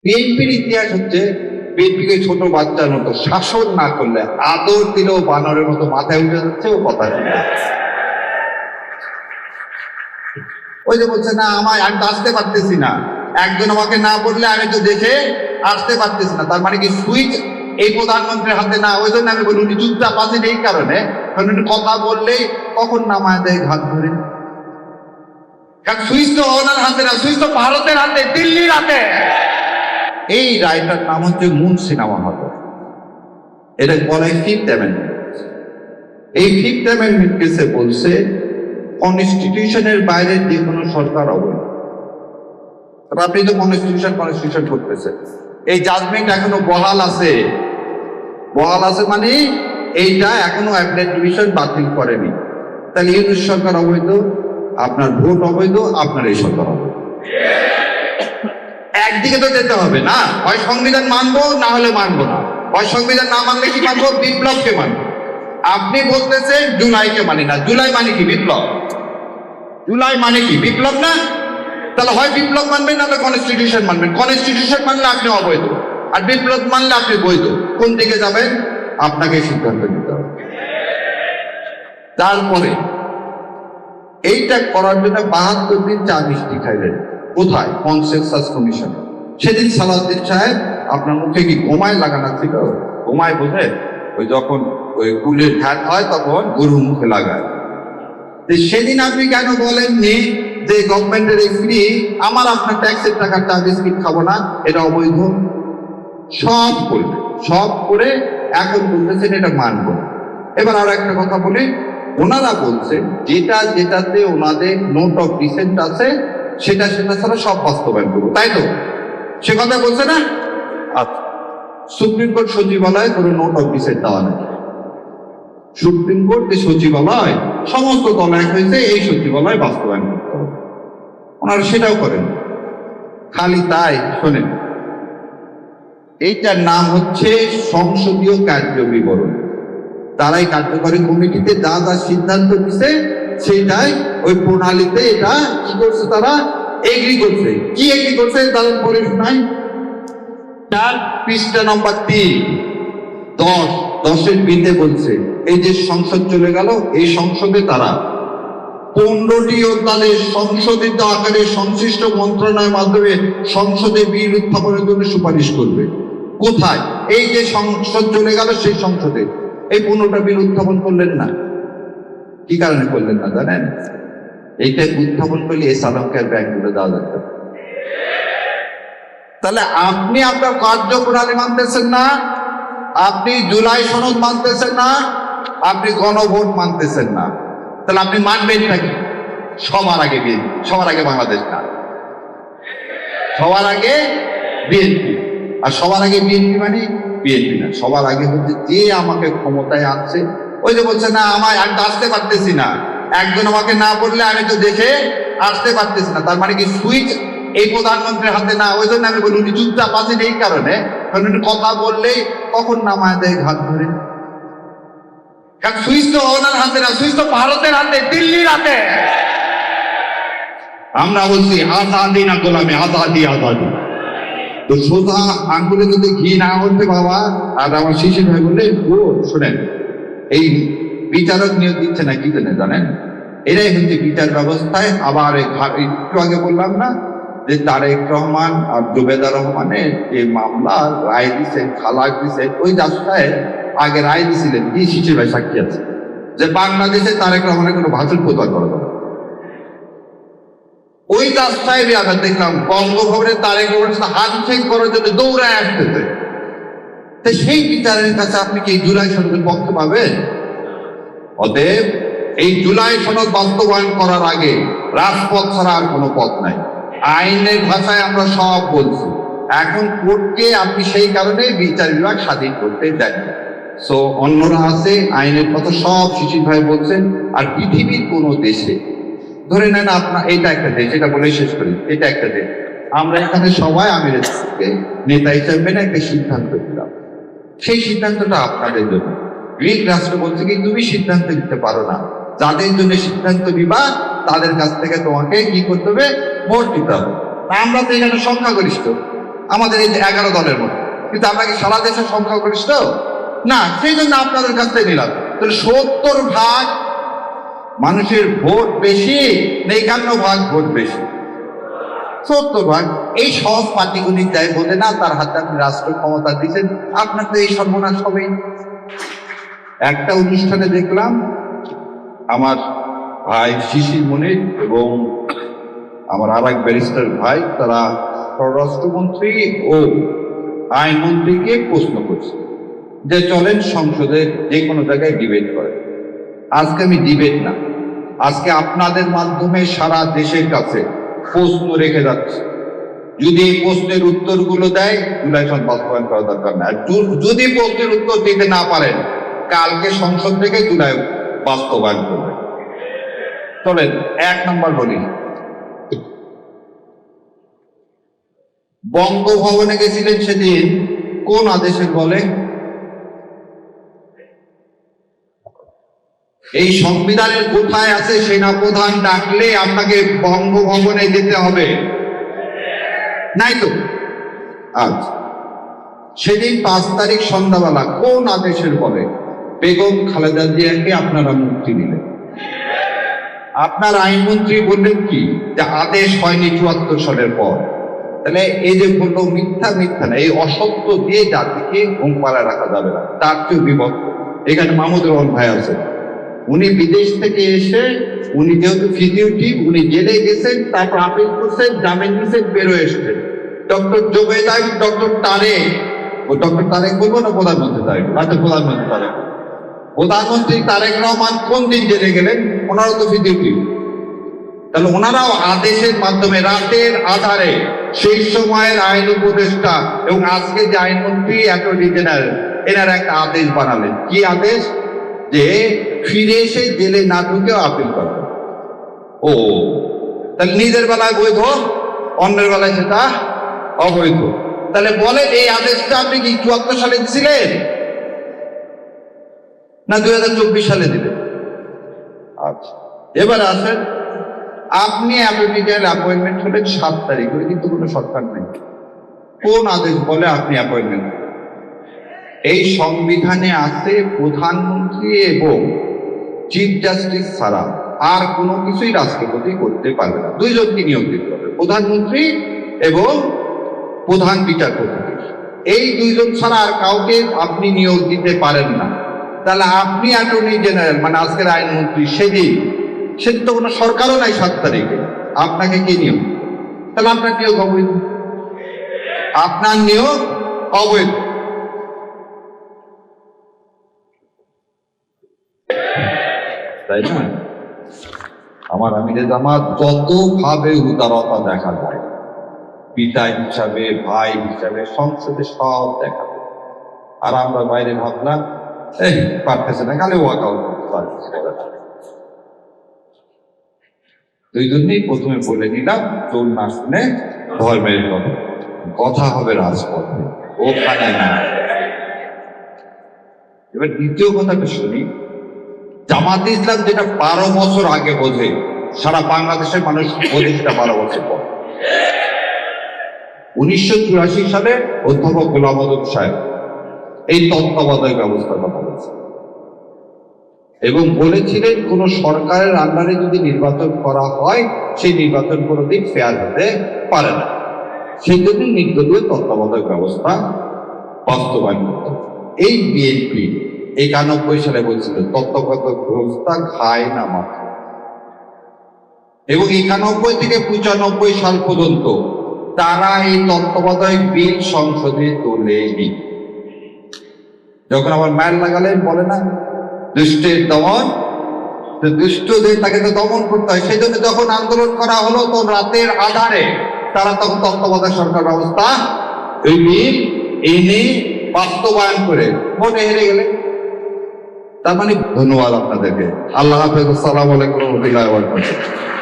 বিএনপির ইতিহাস হচ্ছে বিএনপিকে ছোট বাচ্চার মতো শাসন না করলে আদর দিলেও বানরের মতো মাথায় উঠে যাচ্ছে ও কথা শুনে ওই যে বলছে না আমি তো আসতে পারতেছি না, একজন আমাকে না বললে আমি তো দেখে আসতে পারতেছি না, তার মানে কি সুইচ এই প্রধানমন্ত্রীর হাতে না, ওই জন্য আমি বলি উনি চুপচাপ আছেন এই কারণে, কারণ উনি কথা বললেই কখন নামায় দেয় ঘাত ধরে। কারণ সুইচ তো ওনার হাতে না, সুইচ তো ভারতের হাতে, দিল্লির হাতে। এই রায়টার নাম হচ্ছে মুন্সিনামা হল, এটা বলা হয় ফিফথ অ্যামেন্ডমেন্ট। এই ফিফথ অ্যামেন্ডমেন্ট কেসে বলছে কনস্টিটিউশনের বাইরে যে কোনো সরকার অবৈধ। আপনি তো কনস্টিটিউশন করতেছে, এই জাজমেন্ট এখনো বহাল আছে মানে এইটা এখনো অ্যাপেলেট ডিভিশন বাতিল করেনি। তাহলে ইউনিট সরকার অবৈধ, আপনার ভোট অবৈধ, আপনার এই সরকার অবৈধ। একদিকে তো যেতে হবে না, হয় সংবিধান মানবো না হলে মানবো না, হয় সংবিধান না মানলে কি মানবো, বিপ্লবকে মানবো। আপনি বলতেছেন জুলাইকে মানি না, জুলাই মানে কি বিপ্লব? জুলাই মানে কি বিপ্লব না? তাহলে হয় বিপ্লব মানবেন না কনস্টিটিউশন মানবেন। কনস্টিটিউশন মানলে আপনি অবৈধ, আর বিপ্লব মানলে আপনি বৈধ। কোন দিকে যাবেন আপনাকে সিদ্ধান্ত নিতে হবে। তারপরে এইটা করার জন্য 72 দিন চা মিষ্টি খাইলেন কোথায়? Consensus commission. সেদিন সালাউদ্দিন সাহেব আপনার মুখে কি গোমায় লাগানো ছিল? গোমায় বোঝে ওই যখন ওই কুলের ঘাট হয় তখন গরুর মুখে লাগায়। সেদিন আপনি কেন বলেননি যে গভর্নমেন্টের এই ফ্রি, আমার আপনার ট্যাক্সের টাকার চা বিস্কিট খাবো না, এটা অবৈধ? সব করবে, সব করে এখন বলতেছেন এটা মানবো। এবার আর একটা কথা বলি, ওনারা বলছেন যেটাতে ওনাদের নোট অফ ডিসেন্ট আছে সেটা ছাড়া সব বাস্তবায়ন করবো, তাই তো? সে কথা বলছে না? আচ্ছা, সুপ্রিম কোর্ট সচিবালয়ে কোনো নোট অফ ডিসেন্ট দেওয়া নেই। সুপ্রিম কোর্ট যে সচিবালয় সমস্ত দল এক হয়েছে, এই সচিবালয় বাস্তবায়ন করতে হবে, ওনারা সেটাও করেন। খালি তাই শোনেন, এইটার নাম হচ্ছে সংসদীয় কার্য বিবরণ। তারাই কার্যকরী কমিটিতে যা যা সিদ্ধান্ত দিচ্ছে সেটাই ওই প্রণালীতে এটা কি করছে, তারা এগ্রি করছে। কি এগ্রি করছে তাদের পরে শোনাই। তার পৃষ্ঠা নম্বর 10-10 বিতে বলছে এই যে সংসদ চলে গেল, এই সংসদে তারা 15টি অধ্যাদেশ সংশোধিত আকারে সংশ্লিষ্ট মন্ত্রণালয়ের মাধ্যমে সংসদে বিল উত্থাপনের জন্য সুপারিশ করবে। কোথায়? এই যে সংসদ চলে গেল সেই সংসদে এই 15টা বিল উত্থাপন করলেন না। কি কারণে করলেন না জানেন? এইটা উত্থাপন করলে এই সালামকের ব্যাংকগুলো দেওয়া যেত। তাহলে আপনি আপনার কার্যপ্রণালী মানতেছেন না, আপনি জুলাই সনদ মানতেছেন না, আপনি গণভোট মানতেছেন না, তাহলে আপনি মানবেন নাকি? সবার আগে বিএনপি, সবার আগে বাংলাদেশ না, সবার আগে বিএনপি। আর সবার আগে বিএনপি মানে বিএনপি না, সবার আগে হচ্ছে যে আমাকে ক্ষমতায় আনছে। ওই যে বলছে না আমি তো আসতে পারতেছি না, একজন আমাকে না বললে আমি তো দেখে আসতে পারতেছি না, তার মানে কি সুইচ এই প্রধানমন্ত্রীর হাতে না, ওই জন্য আমি বলি উনি চুপচাপ আছেন এই কারণে, কারণ উনি কথা বললেই কখন নামায় দেয় ঘাত ধরে। কারণ সুইচ তো ওনার হাতে না, সুইচ তো ভারতের হাতে, দিল্লির হাতে। আমরা বলছি আজাদি না গোলামি, আজাদি আজাদি। তো সোজা আঙ্গুলে যদি ঘি না হচ্ছে বাবা, আর আমার শিশির ভাই বললে শোনেন, এই বিচারক নিয়োগ দিচ্ছে না কি জানেন? এরাই হচ্ছে বিচার ব্যবস্থায় আবার একটু আগে বললাম না যে তারেক রহমান আর জুবেদা রহমানের যে মামলা রায় দিছে, খালাক দিছে, ওই রাস্তায় আগে রায় দিছিলেন কি শিশির ভাই সাক্ষী আছে যে বাংলাদেশে তারেক রহমানের কোনো ভাষণ প্রচার করা যাবে। ওই রাস্তায় আমরা দেখলাম বঙ্গভবনে তারেক রহমানের হ্যান্ডশেক করার জন্য দৌড়ায় আসতেছে। তো সেই বিচারের কাছে আপনি কি জুলাই সনদের পক্ষ পাবেন? অতএব এই জুলাই সনদ বাস্তবায়ন করার আগে রাজপথ ছাড়া আর কোনো পথ নাই। আইনের ভাষায় আমরা সব বলছি, এখন কোর্টকে আপনি সেই কারণে বিচার বিভাগ স্বাধীন করতে দেন। সো অন্যরা আছে, আইনের কথা সব শিশির ভাই বলছেন। আর পৃথিবীর কোনো দেশে ধরে নেন আপনার এটা একটা দেশ, এটা বলে শেষ করি, এটা একটা দেশ, আমরা এখানে সবাই আমিরের নেতা হিসেবে না একটা সিদ্ধান্ত দিলাম, সেই সিদ্ধান্তটা আপনাদের জন্য। গ্রিক রাষ্ট্র বলছে কি তুমি সিদ্ধান্ত দিতে পারো না, যাদের জন্য সিদ্ধান্ত দিবা তাদের কাছ থেকে তোমাকে কি করতে হবে, ভোট দিতে হবে। আমরা তো এখানে সংখ্যাগরিষ্ঠ, আমাদের এই যে 11 দলের মধ্যে, কিন্তু আমরা কি সারা দেশের সংখ্যাগরিষ্ঠ না, সেই জন্য আপনাদের কাছ থেকে নিলাম। তাহলে 70% মানুষের ভোট বেশি না 51% ভোট বেশি? 70%। এই সব পার্টিগুলি যাই বলে না তার হাতে আপনি রাষ্ট্র ক্ষমতা দিচ্ছেন, আপনার তো এই সর্বনাশ হবেই। একটা অনুষ্ঠানে দেখলাম আমার ভাই শিশির মনির এবং আমার আর এক ব্যারিস্টার ভাই, তারা স্বরাষ্ট্রমন্ত্রী ও আইনমন্ত্রীকে প্রশ্ন করছে যে চলেন সংসদে যে কোনো জায়গায় ডিবেট করেন। আজকে আমি ডিবেট না, আজকে আপনাদের মাধ্যমে সারা দেশের কাছে প্রশ্ন রেখে যাচ্ছে। যদি এই প্রশ্নের উত্তরগুলো দেয়, জুলাই সনদ বাস্তবায়ন করা দরকার না। যদি প্রশ্নের উত্তর দিতে না পারেন, কালকে সংসদ থেকে জুলাই বাস্তবায়ন করবে। চলেন 1 নম্বর বলি, বঙ্গভবনে গেছিলেন সেদিন কোন আদেশের বলে? এই সংবিধানের কোথায় আছে সেনাপ্রধান ডাকলে আপনাকে বঙ্গভবনে যেতে হবে? নাই তো। আচ্ছা, সেদিন 5 তারিখ সন্ধ্যাবেলা কোন আদেশের বলে বেগম খালেদা জিয়াকে আপনারা মুক্তি দিলেন? আপনার আইনমন্ত্রী বললেন কি, যে আদেশ হয়নি 74 সালের পর। তাহলে এই যে বললো মিথ্যা মিথ্যা না, এই অসত্য দিয়ে জাতিকে ঘুম পাড়ায় রাখা যাবে না। তার চেয়ে বিভক্ত এখানে মাহমুদুর রহমান ভাই আছে, উনি বিদেশ থেকে এসে, উনি যেহেতু ফিজিউটিভ, উনি জেলে গেছেন, তারপর আপিল করছেন, জামিন নিয়েছেন, বেরোয় এসেছেন। ডক্টর জোবেদাই, ডক্টর তারেক, ও ডক্টর তারেক বলবো না প্রধানমন্ত্রী তারেক? আচ্ছা, প্রধানমন্ত্রী তারেক। প্রধানমন্ত্রী তারেক রহমান কোন দিন জেলে গেলেন? ওনারা তো ফিজিউটিভ। তাহলে ওনারাও আদেশের মাধ্যমে রাতের আধারে সেই সময়ের আইন উপদেষ্টা এবং আজকে যে আইনমন্ত্রী অ্যাটর্নি জেনারেল, এনারা একটা আদেশ বানালেন। কি আদেশ? যে ফিরে এসে জেলে না ঢুকেও আপিল করবে। ও, তাহলে নিজের বেলায় বৈধ, অন্যের বেলায় সেটা অবৈধ। তাহলে বলে এই আদেশটা আপনি কি 74 সালে দিয়েছিলেন না 2024 সালে দিলেন? আচ্ছা, এবার আসেন, আপনি অ্যাটর্নি জেনারেল অ্যাপয়েন্টমেন্ট হলেন 7 তারিখ, ওই কিন্তু কোনো সরকার নেই। কোন আদেশ বলে আপনি অ্যাপয়েন্টমেন্ট? এই সংবিধানে আছে প্রধানমন্ত্রী এবং চিফ জাস্টিস ছাড়া আর কোনো কিছুই রাষ্ট্রপতি করতে পারবে না। 2 জনকে নিয়োগ দিতে হবে, প্রধানমন্ত্রী এবং প্রধান বিচারপতি। এই 2 জন ছাড়া আর কাউকে আপনি নিয়োগ দিতে পারেন না। তাহলে আপনি অ্যাটর্নি জেনারেল মানে আজকের আইনমন্ত্রী, সেদিন তো কোনো সরকারও নাই 7 তারিখে, আপনাকে কে নিয়োগ? তাহলে আপনার নিয়োগ অবৈধ, আপনার নিয়োগ অবৈধ। তাই না? আমার আমিরে জামাত যতভাবে উদারতা দেখা যায়, পিতা হিসাবে, ভাই হিসাবে, সংসদে সব দেখাবে। আর আমরা বাইরে ভাবলাম এই পারতেছে না, খালি ওয়াকআউট করে। 2 জন্যই প্রথমে বলে নিলাম, চোর না শুনে ধর্মের কথা হবে রাজপথে, ওখানে না। এবার দ্বিতীয় কথাটা শুনি, জামাতে ইসলাম যেটা 12 বছর আগে বোঝে, সারা বাংলাদেশের মানুষ বোঝে সেটা 12 বছর পর। 1984 সালে অধ্যাপক গোলাম আযম সাহেব এই তত্ত্বাবধায়ক ব্যবস্থার কথা বলেছেন এবং বলেছিলেন কোন সরকারের আন্ডারে যদি নির্বাচন করা হয়, সেই নির্বাচন কোনোদিন ফেয়ার হতে পারে না। সেই জন্য নির্দলীয় তত্ত্বাবধায়ক ব্যবস্থা বাস্তবায়ন করতে। এই বিএনপি 91 সালে বলছিল তত্ত্বাবধায়ক ব্যবস্থা খায় না মাথা, এবং 91 থেকে 95 সাল পর্যন্ত তারা এই তত্ত্বাবধায়ক বিল সংসদে তোলেনি। যখন আবার মায়ের লাগালেন, বলে না দুষ্টের দমন, দুষ্টদের তাকে তো দমন করতে হয়। সেই জন্য যখন আন্দোলন করা হলো, তখন রাতের আধারে তারা তখন তত্ত্বাবধায়ক সরকার ব্যবস্থা এই বিল এনে বাস্তবায়ন করে ভোটে হেরে গেলে। তার মানে ধন্যবাদ আপনাদেরকে। আল্লাহ হাফেজ। আসসালামু আলাইকুম ওয়া রাহমাতুল্লাহি ওয়া বারাকাতুহু।